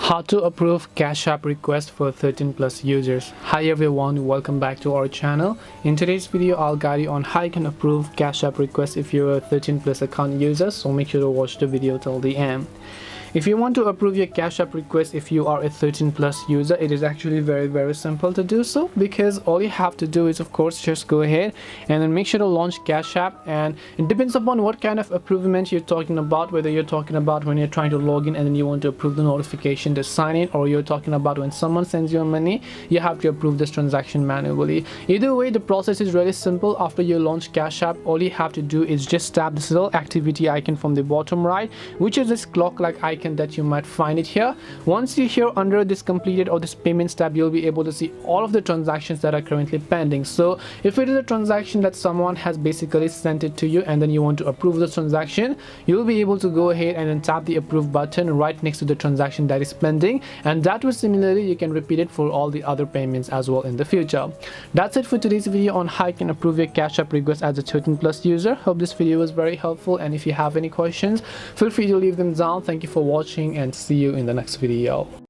How to approve Cash App request for 13 plus users. Hi everyone, welcome back to our channel. In today's video, I'll guide you on how you can approve Cash App request if you're a 13 plus account user, so make sure to watch the video till the end. If you want to approve your Cash App request if you are a 13 plus user, it is actually very simple to do so, because all you have to do is of course just go ahead and then make sure to launch Cash App. And it depends upon what kind of approval you're talking about, whether you're talking about when you're trying to log in and then you want to approve the notification to sign in, or you're talking about when someone sends you money, you have to approve this transaction manually. Either way, the process is really simple. After you launch Cash App, all you have to do is just tap this little activity icon from the bottom right, which is this clock like icon that you might find it here. Once you're here under this completed or this payments tab, you'll be able to see all of the transactions that are currently pending. So if it is a transaction that someone has basically sent it to you and then you want to approve the transaction, you'll be able to go ahead and then tap the approve button right next to the transaction that is pending, and that way similarly you can repeat it for all the other payments as well in the future. That's it for today's video on how you can approve your Cash App request as a 13 plus user. Hope this video was very helpful, and if you have any questions, feel free to leave them down. Thank you for watching and see you in the next video.